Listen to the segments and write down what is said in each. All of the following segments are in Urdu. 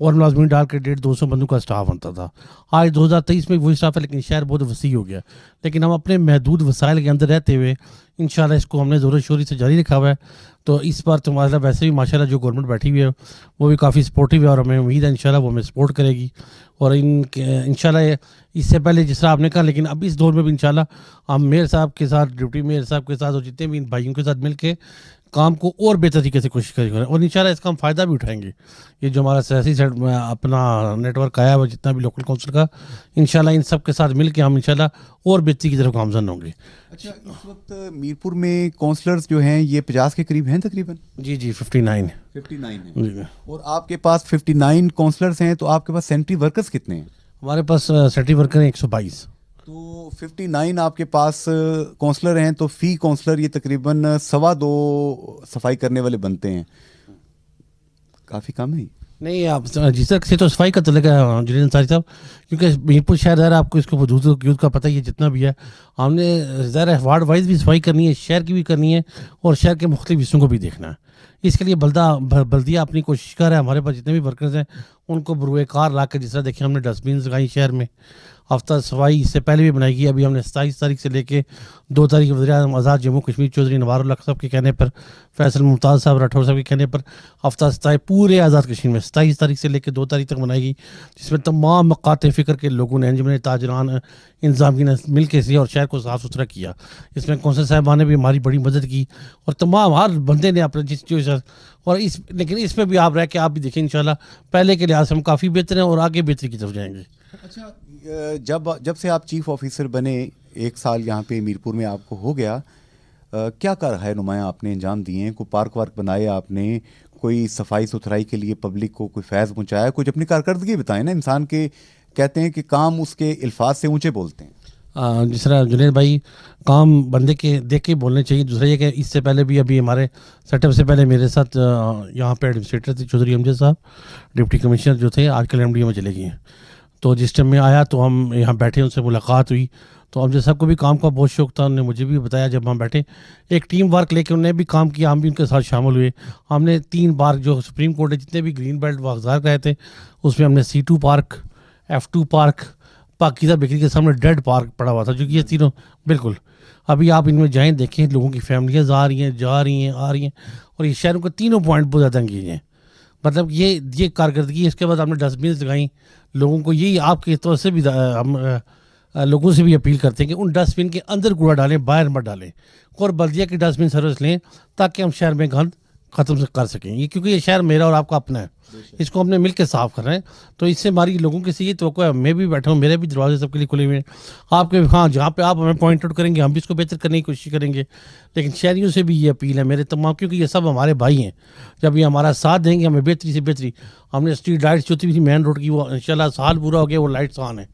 اور ملازمین ڈال کے 150-200 بندوں کا اسٹاف بنتا تھا. آج 2023 میں وہی اسٹاف ہے لیکن شہر بہت وسیع ہو گیا. لیکن ہم اپنے محدود وسائل کے اندر رہتے ہوئے انشاءاللہ اس کو ہم نے زور و شوری سے جاری رکھا ہوا ہے. تو اس بار تو ماشاءاللہ ویسے بھی ماشاءاللہ جو گورنمنٹ بیٹھی ہوئی ہے وہ بھی کافی سپورٹیو ہے اور ہمیں امید ہے انشاءاللہ وہ ہمیں سپورٹ کرے گی. اور انشاءاللہ اس سے پہلے جس طرح آپ نے کہا لیکن اب اس دور میں بھی انشاءاللہ ہم میئر صاحب کے ساتھ, ڈپٹی میئر صاحب کے ساتھ اور جتنے بھی ان بھائیوں کے ساتھ مل کے کام کو اور بہتر طریقے سے کوشش کریں اور انشاءاللہ اس کا ہم فائدہ بھی اٹھائیں گے. یہ جو ہمارا سیاسی سیٹ میں اپنا نیٹ ورک آیا ہوا جتنا بھی لوکل کونسل کا, انشاءاللہ ان سب کے ساتھ مل کے ہم انشاءاللہ اور بہتری کی طرف گامزن ہوں گے. اچھا, اس وقت میرپور میں کونسلرز جو ہیں یہ 50 کے قریب ہیں تقریباً؟ جی 59 ہیں. اور آپ کے پاس 59 کونسلرز ہیں, تو آپ کے پاس سینٹری ورکرز کتنے ہیں؟ ہمارے پاس سیٹری ورکر ہیں 122. تو 59 آپ کے پاس کونسلر ہیں, تو فی کونسلر یہ تقریباً 2.25 صفائی کرنے والے بنتے ہیں. کافی کم ہے. نہیں آپ جس طرح سے تو صفائی کا تعلق ہے جنید انصاری صاحب, کیونکہ میرپور شہر ظاہر آپ کو اس کو حدود یوتھ کا پتہ ہی ہے جتنا بھی ہے. ہم نے ظاہر ہے وارڈ وائز بھی صفائی کرنی ہے, شہر کی بھی کرنی ہے اور شہر کے مختلف حصوں کو بھی دیکھنا ہے. اس کے لیے بلدیہ اپنی کوشش کر رہا ہے. ہمارے پاس جتنے بھی ورکرز ہیں ان کو بروئے کار لا کے, جس طرح دیکھیں ہم نے ڈسٹ بینس لگائی شہر میں, ہفتہ صفائی اس سے پہلے بھی بنائی گئی. ابھی ہم نے 27 تاریخ سے لے کے 2 تاریخ وزیر اعظم آزاد جموں کشمیر چودھری نوار الحق صاحب کے کہنے پر, فیصل ممتاز صاحب راٹھور صاحب کے کہنے پر ہفتہ 27 پورے آزاد کشمیر میں 27 تاریخ سے لے کے 2 تاریخ تک بنائی گئی, جس میں تمام مقاطع فکر کے لوگوں نے, انجمن تاجران, انتظامیہ نے مل کے سی اور شہر کو صاف ستھرا کیا. اس میں کونسل صاحبان نے بھی ہماری بڑی مدد کی اور تمام ہر بندے نے اپنے اور لیکن اس میں بھی آپ رہ کے آپ بھی دیکھیں انشاءاللہ پہلے کے لحاظ سے ہم کافی بہتر ہیں اور آگے بہتری کی طرف جائیں گے. اچھا, جب سے آپ چیف آفیسر بنے, 1 سال یہاں پہ میرپور میں آپ کو ہو گیا, کیا کارہائے نمایاں آپ نے انجام دیے ہیں؟ کوئی پارک وارک بنائے آپ نے, کوئی صفائی ستھرائی کے لیے پبلک کو کوئی فیض پہنچایا؟ کچھ اپنی کارکردگی بتائیں نا. انسان کے کہتے ہیں کہ کام اس کے الفاظ سے اونچے بولتے ہیں. جس طرح جنید بھائی کام بندے کے دیکھ کے بولنے چاہیے. دوسرا یہ کہ اس سے پہلے بھی ابھی ہمارے سیٹ اپ سے پہلے میرے ساتھ یہاں پہ ایڈمنسٹریٹر تھے چودھری امجد صاحب, ڈپٹی کمشنر جو تھے, آج کل MD میں چلے گئے ہیں. تو جس ٹائم میں آیا تو ہم یہاں بیٹھے, ان سے ملاقات ہوئی. تو امجد صاحب کو بھی کام کا بہت شوق تھا, انہوں نے مجھے بھی بتایا. جب ہم بیٹھے ایک ٹیم ورک لے کے انہوں نے بھی کام کیا, ہم بھی ان کے ساتھ شامل ہوئے. ہم نے 3 بار جو سپریم کورٹ ہے جتنے بھی گرین بیلٹ واغذار رہے تھے اس میں ہم نے C2 پارک, F2 پارک, پاکیزہ بیکری کے سامنے ڈیڈ پارک پڑا ہوا تھا, جو کہ یہ تینوں بالکل ابھی آپ ان میں جائیں دیکھیں, لوگوں کی فیملیاں آ رہی ہیں, جا رہی ہیں, آ رہی ہیں, اور یہ شہروں کے تینوں پوائنٹ بہت زیادہ انگیز ہیں. مطلب یہ کارکردگی ہے. اس کے بعد ہم نے ڈسٹ بینس لگائیں. لوگوں کو یہی آپ کے طور سے بھی ہم لوگوں سے بھی اپیل کرتے ہیں کہ ان ڈسٹ بین کے اندر کوڑا ڈالیں, باہر مت ڈالیں, اور بلدیہ کی ڈسٹ بین سروس لیں تاکہ ہم شہر میں گند ختم کر سکیں. یہ کیونکہ یہ شہر میرا اور آپ کا اپنا ہے, اس کو ہم نے مل کے صاف کر رہے ہیں. تو اس سے ہماری لوگوں کے سے یہ توقع ہے, میں بھی بیٹھا ہوں, میرے بھی دروازے سب کے لیے کھلے ہوئے ہیں. آپ کے ہاں جہاں پہ آپ ہمیں پوائنٹ آؤٹ کریں گے ہم بھی اس کو بہتر کرنے کی کوشش کریں گے. لیکن شہریوں سے بھی یہ اپیل ہے میرے تمام, کیونکہ یہ سب ہمارے بھائی ہیں. جب یہ ہمارا ساتھ دیں گے ہمیں بہتری سے بہتری. ہم نے اسٹریٹ لائٹس جو تھی مین روڈ کی وہ انشاءاللہ سال پورا ہو گیا, وہ لائٹس آن ہیں.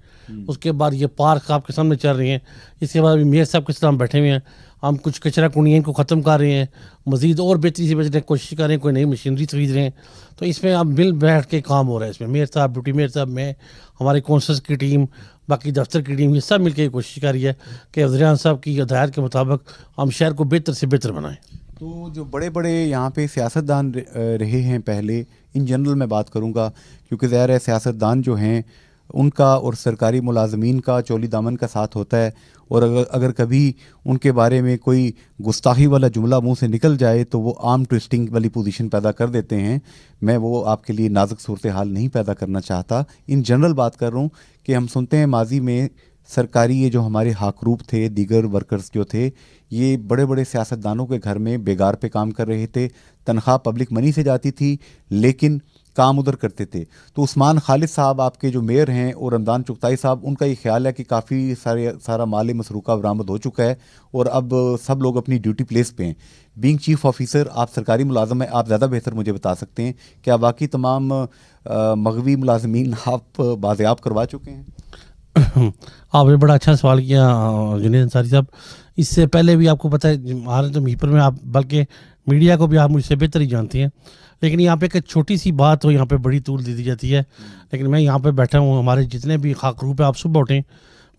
اس کے بعد یہ پارک آپ کے سامنے چل رہی ہیں. اس کے بعد ابھی میئر صاحب کے ساتھ ہم بیٹھے ہوئے ہیں, ہم کچھ کچرا کنڈیاں کو ختم کر رہے ہیں, مزید اور بہتری سے بہتری کوشش کر رہے ہیں, کوئی نئی مشینری خرید رہے ہیں. تو اس میں اب مل بیٹھ کے کام ہو رہا ہے. اس میں میئر صاحب, ڈپٹی میئر صاحب, میں, ہمارے کونسلز کی ٹیم, باقی دفتر کی ٹیم, یہ سب مل کے کوشش کر رہی ہے کہ وزیر اعظم صاحب کی ہدایت کے مطابق ہم شہر کو بہتر سے بہتر بنائیں. تو جو بڑے بڑے یہاں پہ سیاستدان رہے ہیں پہلے, ان جنرل میں بات کروں گا کیونکہ ظاہر ہے سیاستدان جو ہیں ان کا اور سرکاری ملازمین کا چولی دامن کا ساتھ ہوتا ہے, اور اگر کبھی ان کے بارے میں کوئی گستاخی والا جملہ منہ سے نکل جائے تو وہ آرم ٹوئسٹنگ والی پوزیشن پیدا کر دیتے ہیں. میں وہ آپ کے لیے نازک صورتحال نہیں پیدا کرنا چاہتا, ان جنرل بات کر رہا ہوں کہ ہم سنتے ہیں ماضی میں سرکاری یہ جو ہمارے حاکروب تھے, دیگر ورکرز جو تھے, یہ بڑے بڑے سیاستدانوں کے گھر میں بیگار پہ کام کر رہے تھے. تنخواہ پبلک منی سے جاتی تھی لیکن کام ادھر کرتے تھے. تو عثمان خالد صاحب آپ کے جو میئر ہیں اور رمضان چغتائی صاحب, ان کا یہ خیال ہے کہ کافی سارا مال مسروقہ برآمد ہو چکا ہے اور اب سب لوگ اپنی ڈیوٹی پلیس پہ ہیں. بینگ چیف آفیسر آپ سرکاری ملازم ہیں, آپ زیادہ بہتر مجھے بتا سکتے ہیں کیا باقی تمام مغوی ملازمین آپ بازیاب کروا چکے ہیں؟ آپ نے بڑا اچھا سوال کیا جنید انصاری صاحب. اس سے پہلے بھی آپ کو پتہ ہے ہمارے تو میپر میں آپ بلکہ میڈیا کو بھی آپ مجھ سے بہتر ہی جانتے ہیں, لیکن یہاں پہ ایک چھوٹی سی بات ہو یہاں پہ بڑی طول دی جاتی ہے. لیکن میں یہاں پہ بیٹھا ہوں, ہمارے جتنے بھی خاک گروپ ہیں آپ صبح اٹھیں,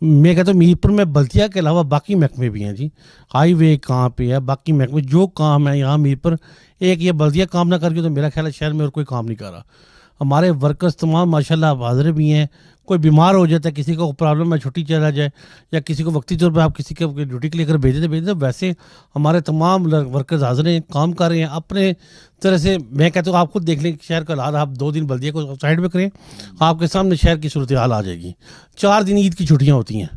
میں کہتا ہوں میرپور میں بلدیہ کے علاوہ باقی محکمے بھی ہیں. جی ہائی وے کہاں پہ ہے, باقی محکمے جو کام ہے یہاں میرپور, ایک یہ بلدیہ کام نہ کر کے تو میرا خیال ہے شہر میں اور کوئی کام نہیں کر رہا. ہمارے ورکرز تمام ماشاءاللہ حاضر بھی ہیں. کوئی بیمار ہو جاتا ہے, کسی کو پرابلم ہے چھٹی چلا جائے, یا کسی کو وقتی طور پہ آپ کسی کے ڈیوٹی کے لے کر بھیجیں تو ویسے ہمارے تمام ورکرز حاضر ہیں, کام کر رہے ہیں اپنے طرح سے. میں کہتا ہوں آپ خود دیکھ لیں کہ شہر کا حال, آپ 2 دن بلدیہ کو سائڈ پہ کریں, آپ کے سامنے شہر کی صورتحال آ جائے گی. 4 دن عید کی چھٹیاں ہوتی ہیں,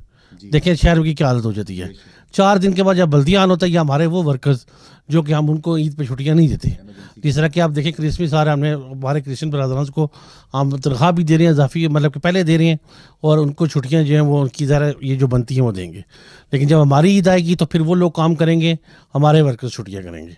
دیکھیں شہر کی کیا حالت ہو جاتی ہے. 4 دن کے بعد جب بلدیہ آن ہوتا ہے, یا ہمارے وہ ورکرز جو کہ ہم ان کو عید پہ چھٹیاں نہیں دیتے. جس طرح کہ آپ دیکھیں کرسمس آ رہا ہے, ہم نے ہمارے کرسچن برادران کو ہم تنخواہ بھی دے رہے ہیں اضافی, مطلب کہ پہلے دے رہے ہیں, اور ان کو چھٹیاں جو ہیں وہ ان کی ذرا یہ جو بنتی ہیں وہ دیں گے. لیکن جب ہماری عید آئے گی تو پھر وہ لوگ کام کریں گے, ہمارے ورکرز چھٹیاں کریں گے.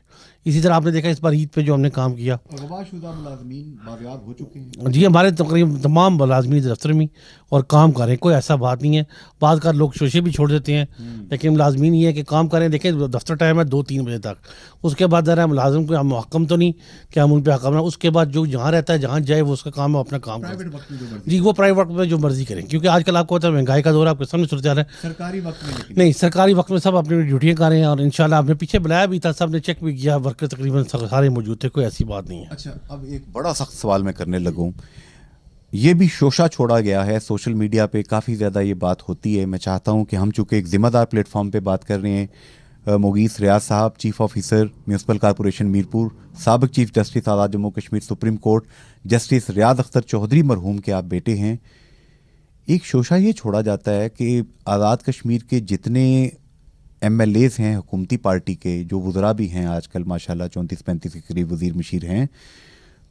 اسی طرح آپ نے دیکھا اس بار عید پہ جو ہم نے کام کیا, اغوا شدہ ملازمین بازیاب ہو چکے ہیں. جی ہمارے تقریباً تمام ملازمین دفتر میں اور کام کر رہے ہیں, کوئی ایسا بات نہیں ہے. بعض کا لوگ شوشے بھی چھوڑ دیتے ہیں, لیکن ملازمین یہ ہے کہ کام کریں. دیکھیں دفتر ٹائم ہے 2-3 بجے تک, اس کے بعد ذرا ملازم کو ہم محکم تو نہیں کہ ہم ان پہ حکم نہ, اس کے بعد جو جہاں رہتا ہے جہاں جائے وہ اس کا کام ہے, اپنا کام کریں. جی وہ پرائیویٹ وقت میں جو مرضی کریں, کیونکہ آج کل آپ کو پتہ ہے مہنگائی کا دور ہے, آپ کے سامنے صورتحال ہے. سرکاری وقت میں نہیں, سرکاری وقت میں سب اپنی ڈیوٹیاں کر رہے ہیں, اور انشاءاللہ آپ نے پیچھے بلایا بھی تھا, سب نے چیک بھی کیا, ورکر تقریباً سارے موجود تھے, کوئی ایسی بات نہیں ہے. اچھا, اب ایک بڑا سخت سوال میں کرنے لگوں. یہ بھی شوشہ چھوڑا گیا ہے سوشل میڈیا پہ, کافی زیادہ یہ بات ہوتی ہے. میں چاہتا ہوں کہ ہم چونکہ ایک ذمہ دار پلیٹ فارم پہ بات کر رہے ہیں, مغیث ریاض صاحب, chief officer municipal corporation Mirpur, سابق chief justice Azad Jammu Kashmir supreme court justice Riaz Akhtar Chaudhry مرحوم کے آپ بیٹے ہیں. ایک شوشہ یہ چھوڑا جاتا ہے کہ آزاد کشمیر کے جتنے ایم ایل ایز ہیں حکومتی پارٹی کے, جو وزراء بھی ہیں آج کل ماشاءاللہ 34-35 کے قریب وزیر مشیر ہیں,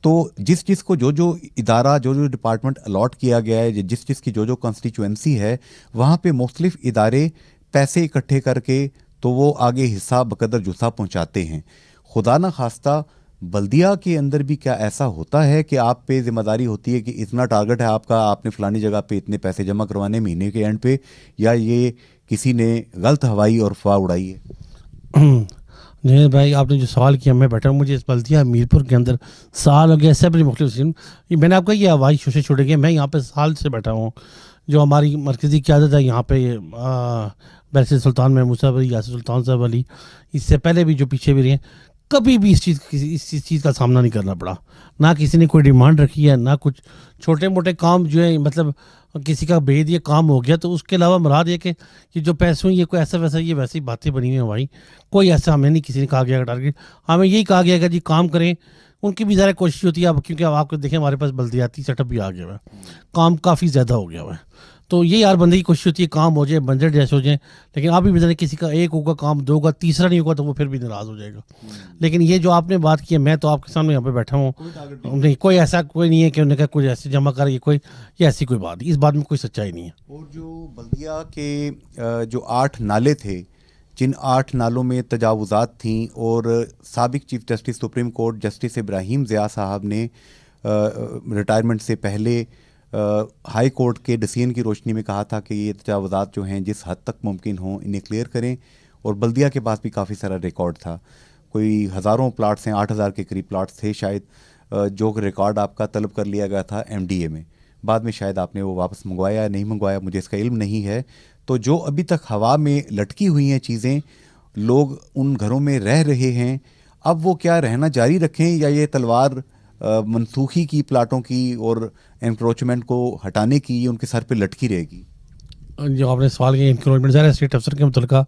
تو جس کو جو ادارہ جو ڈپارٹمنٹ الاٹ کیا گیا ہے, جس کی جو کانسٹیچوئنسی ہے, وہاں پہ مختلف ادارے پیسے اکٹھے کر کے تو وہ آگے حصہ بقدر جسہ پہنچاتے ہیں. خدا نہ خواستہ بلدیہ کے اندر بھی کیا ایسا ہوتا ہے کہ آپ پہ ذمہ داری ہوتی ہے کہ اتنا ٹارگٹ ہے آپ کا, آپ نے فلانی جگہ پہ اتنے پیسے جمع کروانے مہینے کے اینڈ پہ, یا یہ کسی نے غلط ہوائی اور افواہ اڑائی ہے؟ جی بھائی, آپ نے جو سوال کیا, میں بیٹھا ہوں, مجھے اس بلدیہ میرپور کے اندر سال ہو گیا, اسمبلی مختلف میں نے آپ کا یہ ہوائی شوشے چھوڑے گئے. میں یہاں پہ سال سے بیٹھا ہوں, جو ہماری مرکزی قیادت ہے یہاں پہ, بیرسٹر سلطان محمود صاحب علی, یاسر سلطان صاحب علی, اس سے پہلے بھی جو پیچھے بھی رہے ہیں, کبھی بھی اس چیز کا سامنا نہیں کرنا پڑا. نہ کسی نے کوئی ڈیمانڈ رکھی ہے, نہ کچھ. چھوٹے موٹے کام جو ہیں, مطلب کسی کا بھید یہ کام ہو گیا تو اس کے علاوہ مراد یہ کہ یہ جو پیسوں یہ کوئی ایسا ویسا, یہ ویسی باتیں بنی ہوئی ہیں بھائی. کوئی ایسا ہمیں نہیں کسی نے کہا گیا ٹارگیٹ, ہمیں یہی کہا گیا کہ جی کام کریں. ان کی بھی ذرا کوشش ہوتی ہے اب, کیونکہ اب آپ کو دیکھیں ہمارے پاس بلدیاتی سیٹ اپ بھی آ گیا ہوا ہے, کام کافی زیادہ ہو گیا ہوا ہے. تو یہ ہر بندے کی کوشش ہوتی ہے کام ہو جائے, بنجٹ جیسے ہو جائیں. لیکن آپ بھی بتائیں کسی کا ایک ہوگا کام, 2 کا, تیسرا نہیں ہوگا تو وہ پھر بھی ناراض ہو جائے گا. لیکن یہ جو آپ نے بات کی ہے, میں تو آپ کے سامنے یہاں پہ بیٹھا ہوں, نہیں کوئی ایسا کوئی نہیں ہے کہ انہوں نے کہا کچھ ایسے جمع کر, یہ ایسی کوئی بات نہیں, اس بات میں کوئی سچائی نہیں ہے. اور جو بلدیہ کے جو 8 نالے تھے, جن 8 نالوں میں تجاوزات تھیں, اور سابق chief justice supreme court justice Ibrahim Zia صاحب نے ریٹائرمنٹ سے پہلے ہائی کورٹ کے ڈسیزن کی روشنی میں کہا تھا کہ یہ تجاوزات جو ہیں جس حد تک ممکن ہوں انہیں کلیئر کریں. اور بلدیہ کے پاس بھی کافی سارا ریکارڈ تھا, کوئی ہزاروں پلاٹس ہیں, 8000 کے قریب پلاٹس تھے شاید, جو ریکارڈ آپ کا طلب کر لیا گیا تھا ایم ڈی اے میں. بعد میں شاید آپ نے وہ واپس منگوایا یا نہیں منگوایا, مجھے اس کا علم نہیں ہے. تو جو ابھی تک ہوا میں لٹکی ہوئی ہیں چیزیں, لوگ ان گھروں میں رہ رہے ہیں, اب وہ کیا رہنا جاری رکھیں, یا یہ تلوار منسوخی کی پلاٹوں کی اور انکروچمنٹ کو ہٹانے کی ان کے سر پہ لٹکی رہے گی؟ جو آپ نے سوال کیا انکروچمنٹ, ظاہر ہے اسٹیٹ افسر کے متعلقہ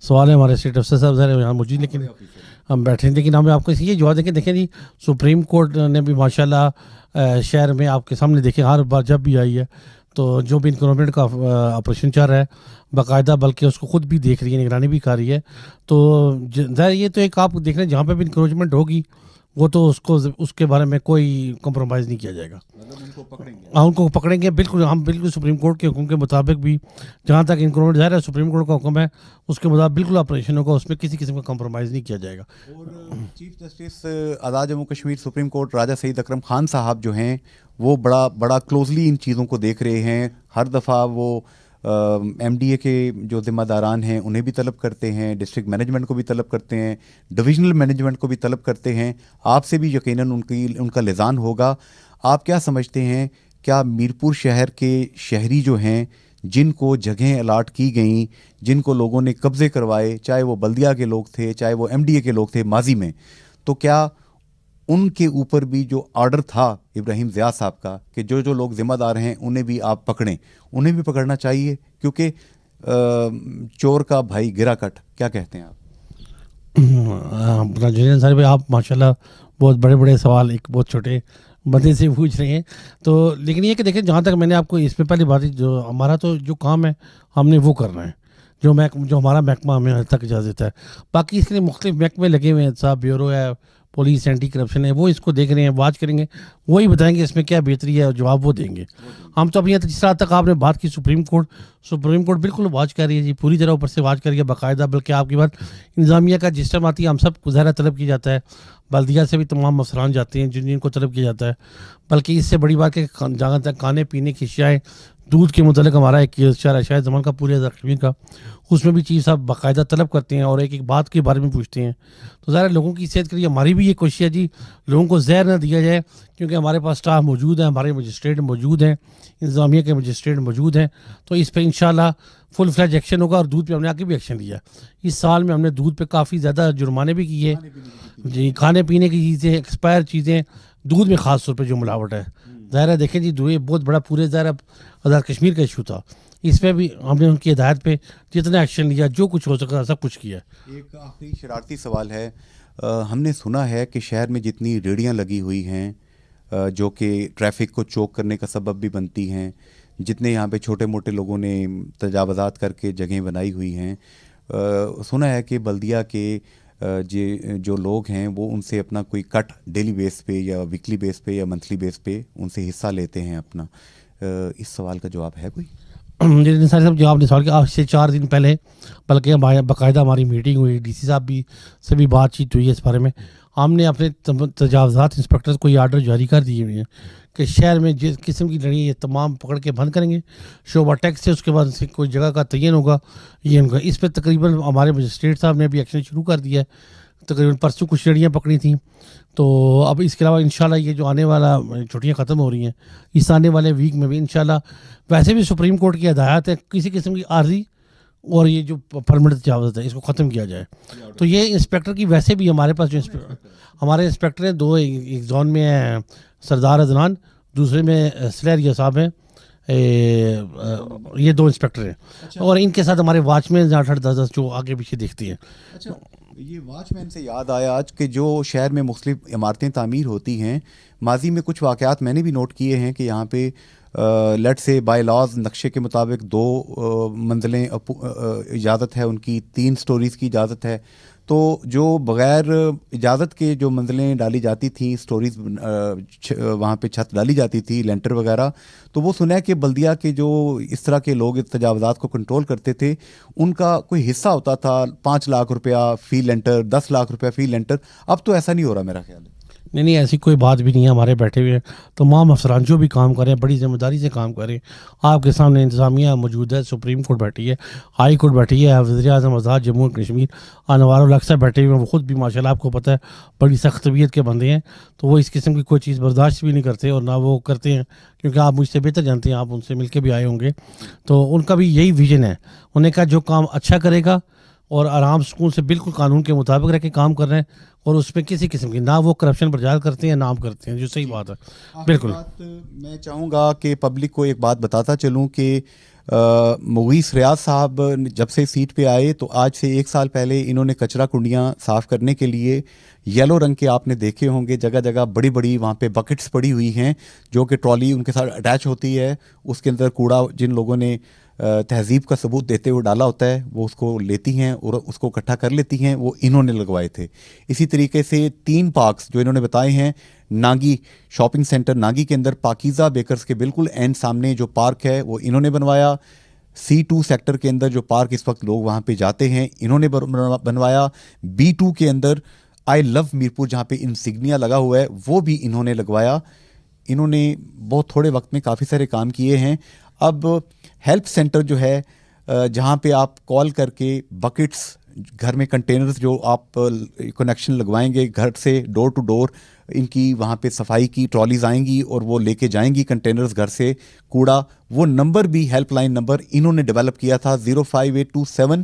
سوال ہے, ہمارے اسٹیٹ افسر صاحب ظاہر یہاں موجود, لیکن ہم بیٹھے ہیں. لیکن ہمیں آپ کو یہ جواب دیں کہ دیکھیں جی سپریم کورٹ نے بھی ماشاءاللہ شہر میں آپ کے سامنے دیکھیں ہر بار جب بھی آئی ہے تو جو بھی انکروچمنٹ کا آپریشن چل رہا ہے باقاعدہ, بلکہ اس کو خود بھی دیکھ رہی ہے, نگرانی بھی کر رہی ہے. تو ظاہر یہ تو ایک آپ دیکھ رہے ہیں جہاں پہ بھی انکروچمنٹ ہوگی وہ تو اس کے بارے میں کوئی کمپرومائز نہیں کیا جائے گا. ان کو پکڑیں گے بالکل, ہم بالکل سپریم کورٹ کے حکم کے مطابق بھی جہاں تک انکروچمنٹ ظاہر ہے سپریم کورٹ کا حکم ہے اس کے مطابق بالکل آپریشن ہوگا, اس میں کسی قسم کا کمپرومائز نہیں کیا جائے گا. اور chief justice Azad Jammu Kashmir supreme court راجہ سعید اکرم خان صاحب جو ہیں وہ بڑا کلوزلی ان چیزوں کو دیکھ رہے ہیں. ہر دفعہ وہ ایم ڈی اے کے جو ذمہ داران ہیں انہیں بھی طلب کرتے ہیں, ڈسٹرکٹ مینجمنٹ کو بھی طلب کرتے ہیں, ڈویژنل مینجمنٹ کو بھی طلب کرتے ہیں. آپ سے بھی یقیناً ان کا لحاظ ہوگا. آپ کیا سمجھتے ہیں, کیا میرپور شہر کے شہری جو ہیں جن کو جگہیں الاٹ کی گئیں, جن کو لوگوں نے قبضے کروائے, چاہے وہ بلدیہ کے لوگ تھے چاہے وہ ایم ڈی اے کے لوگ تھے ماضی میں, تو کیا ان کے اوپر بھی جو آرڈر تھا ابراہیم ضیاء صاحب کا کہ جو جو لوگ ذمہ دار ہیں انہیں بھی آپ پکڑیں، انہیں بھی پکڑنا چاہیے، کیونکہ چور کا بھائی گرا کٹ، کیا کہتے ہیں آپ؟ جنید انصاری بھائی، آپ ماشاءاللہ بہت بڑے بڑے سوال ایک بہت چھوٹے بندے سے پوچھ رہے ہیں. تو لیکن یہ کہ دیکھیں، جہاں تک میں نے آپ کو اس میں پہلی بات جو ہمارا تو جو کام ہے ہم نے وہ کرنا ہے، جو ہمارا محکمہ ہمیں حد تک اجازت دیتا ہے. باقی اس کے لیے مختلف محکمے لگے ہوئے ہیں، صاحب بیورو ہے، پولیس اینٹی کرپشن ہے، وہ اس کو دیکھ رہے ہیں، واچ کریں گے، وہی بتائیں گے اس میں کیا بہتری ہے اور جواب وہ دیں گے. ہم تو ابھی جس طرح تک آپ نے بات کی سپریم کورٹ بالکل واچ کر رہی ہے جی، پوری طرح اوپر سے واچ کر رہی ہے باقاعدہ. بلکہ آپ کی بات انتظامیہ کا جس ٹائم آتی ہے ہم سب کو ظاہرہ طلب کیا جاتا ہے، بلدیہ سے بھی تمام افسران جاتے ہیں جن کو طلب کیا جاتا ہے. بلکہ اس سے بڑی بات کہ جہاں تک کھانے پینے کی اشیاء، دودھ کے متعلق ہمارا ایک اشارہ شاید زمان کا پورے کشمیر کا، اس میں بھی چیف صاحب باقاعدہ طلب کرتے ہیں اور ایک ایک بات کے بارے میں پوچھتے ہیں. تو ظاہر لوگوں کی صحت کے لیے ہماری بھی یہ کوشش ہے جی، لوگوں کو زہر نہ دیا جائے، کیونکہ ہمارے پاس سٹاف موجود ہے، ہمارے مجسٹریٹ موجود ہیں، انتظامیہ کے مجسٹریٹ موجود ہیں. تو اس پہ انشاءاللہ فل فلیج ایکشن ہوگا. اور دودھ پہ ہم نے آگے بھی ایکشن لیا. اس سال میں ہم نے دودھ پہ کافی زیادہ جرمانے بھی کیے جی. کھانے پینے کی چیزیں، ایکسپائر چیزیں، دودھ میں خاص طور پہ جو ملاوٹ ہے، ظاہر ہے دیکھیں جی یہ بہت بڑا پورے ظاہر آزاد کشمیر کا ایشو تھا. اس پہ بھی ہم نے ان کی ہدایت پہ جتنا ایکشن لیا، جو کچھ ہو سکا سب کچھ کیا. ایک آخری شرارتی سوال ہے، ہم نے سنا ہے کہ شہر میں جتنی ریڑیاں لگی ہوئی ہیں جو کہ ٹریفک کو چوک کرنے کا سبب بھی بنتی ہیں، جتنے یہاں پہ چھوٹے موٹے لوگوں نے تجاوزات کر کے جگہیں بنائی ہوئی ہیں، سنا ہے کہ بلدیہ کے جو لوگ ہیں وہ ان سے اپنا کوئی کٹ ڈیلی بیس پہ یا ویکلی بیس پہ یا منتھلی بیس پہ ان سے حصہ لیتے ہیں اپنا. اس سوال کا جواب ہے کوئی؟ جی نثار صاحب، جو آپ نے سوال کیا، آج سے 4 دن پہلے بلکہ باقاعدہ ہماری میٹنگ ہوئی، ڈی سی صاحب بھی سے بھی بات چیت ہوئی ہے اس بارے میں. ہم نے اپنے تجاوزات انسپیکٹر کو یہ آرڈر جاری کر دیے ہوئے ہیں کہ شہر میں جس قسم کی لڑی یہ تمام پکڑ کے بند کریں گے. شعبہ ٹیکس سے اس کے بعد سے کوئی جگہ کا تعین ہوگا یہ ان کا. اس پہ تقریباً ہمارے مجسٹریٹ صاحب نے بھی ایکشن شروع کر دیا ہے. تقریباً پرسوں کچھ لڑیاں پکڑی تھیں. تو اب اس کے علاوہ انشاءاللہ یہ جو آنے والا چھٹیاں ختم ہو رہی ہیں، اس آنے والے ویک میں بھی انشاءاللہ، ویسے بھی سپریم کورٹ کی ہدایت ہے کسی قسم کی عارضی اور یہ جو پرمنٹ تجاوزات ہے اس کو ختم کیا جائے. تو یہ انسپیکٹر کی ویسے بھی ہمارے پاس جو ہمارے انسپیکٹر ہیں دو، ایک زون میں ہیں سردار عدنان، دوسرے میں سلیریہ صاحب ہیں، یہ 2 انسپیکٹر ہیں. اور ان کے ساتھ ہمارے واچ مین 8-10 جو آگے پیچھے دیکھتی ہیں. اچھا، یہ واچ مین سے یاد آیا آج کہ جو شہر میں مختلف عمارتیں تعمیر ہوتی ہیں، ماضی میں کچھ واقعات میں نے بھی نوٹ کیے ہیں کہ یہاں پہ لیٹ سے بائی لاز نقشے کے مطابق 2 منزلیں اجازت ہے ان کی، 3 سٹوریز کی اجازت ہے. تو جو بغیر اجازت کے جو منزلیں ڈالی جاتی تھیں، سٹوریز وہاں پہ چھت ڈالی جاتی تھی، لینٹر وغیرہ، تو وہ سنا ہے کہ بلدیہ کے جو اس طرح کے لوگ تجاوزات کو کنٹرول کرتے تھے ان کا کوئی حصہ ہوتا تھا 5 لاکھ روپیہ فی لینٹر، 10 لاکھ روپیہ فی لینٹر. اب تو ایسا نہیں ہو رہا میرا خیال ہے. نہیں ایسی کوئی بات بھی نہیں ہے. ہمارے بیٹھے ہوئے تمام افسران جو بھی کام کریں بڑی ذمہ داری سے کام کریں. آپ کے سامنے انتظامیہ موجود ہے، سپریم کورٹ بیٹھی ہے، ہائی کورٹ بیٹھی ہے، وزیر اعظم آزاد جموں و کشمیر انوار الحق صاحب بیٹھے ہوئے ہیں. وہ خود بھی ماشاءاللہ آپ کو پتہ ہے بڑی سخت طبیعت کے بندے ہیں. تو وہ اس قسم کی کوئی چیز برداشت بھی نہیں کرتے اور نہ وہ کرتے ہیں، کیونکہ آپ مجھ سے بہتر جانتے ہیں، آپ ان سے مل کے بھی آئے ہوں گے. تو ان کا بھی یہی ویژن ہے. انہیں کہا جو کام اچھا کرے گا اور آرام سکون سے بالکل قانون کے مطابق رہ کے کام کر رہے ہیں، اور اس میں کسی قسم کی نہ وہ کرپشن برجال کرتے ہیں نہ ہم کرتے ہیں، جو صحیح بات ہے. بالکل میں چاہوں گا کہ پبلک کو ایک بات بتاتا چلوں کہ مغیث ریاض صاحب جب سے سیٹ پہ آئے تو آج سے 1 سال پہلے انہوں نے کچرا کنڈیاں صاف کرنے کے لیے یلو رنگ کے، آپ نے دیکھے ہوں گے جگہ جگہ بڑی بڑی وہاں پہ بکٹس پڑی ہوئی ہیں جو کہ ٹرالی ان کے ساتھ اٹیچ ہوتی ہے. اس کے اندر کوڑا جن لوگوں نے تہذیب کا ثبوت دیتے ہوئے ڈالا ہوتا ہے وہ اس کو لیتی ہیں اور اس کو اکٹھا کر لیتی ہیں، وہ انہوں نے لگوائے تھے. اسی طریقے سے 3 پارکس جو انہوں نے بتائے ہیں، ناگی شاپنگ سینٹر ناگی کے اندر پاکیزہ بیکرز کے بالکل اینڈ سامنے جو پارک ہے وہ انہوں نے بنوایا. C2 سیکٹر کے اندر جو پارک اس وقت لوگ وہاں پہ جاتے ہیں انہوں نے بنوایا. B2 کے اندر آئی لو میرپور جہاں پہ انسگنیا لگا ہوا ہے وہ بھی انہوں نے لگوایا. انہوں نے بہت تھوڑے وقت میں کافی سارے کام کیے ہیں. اب ہیلپ سینٹر جو ہے جہاں پہ آپ کال کر کے بکٹس، گھر میں کنٹینرز جو آپ کنیکشن لگوائیں گے گھر سے ڈور ٹو ڈور، ان کی وہاں پہ صفائی کی ٹرالیز آئیں گی اور وہ لے کے جائیں گی کنٹینرز گھر سے کوڑا. وہ نمبر بھی ہیلپ لائن نمبر انہوں نے ڈیولپ کیا تھا 05827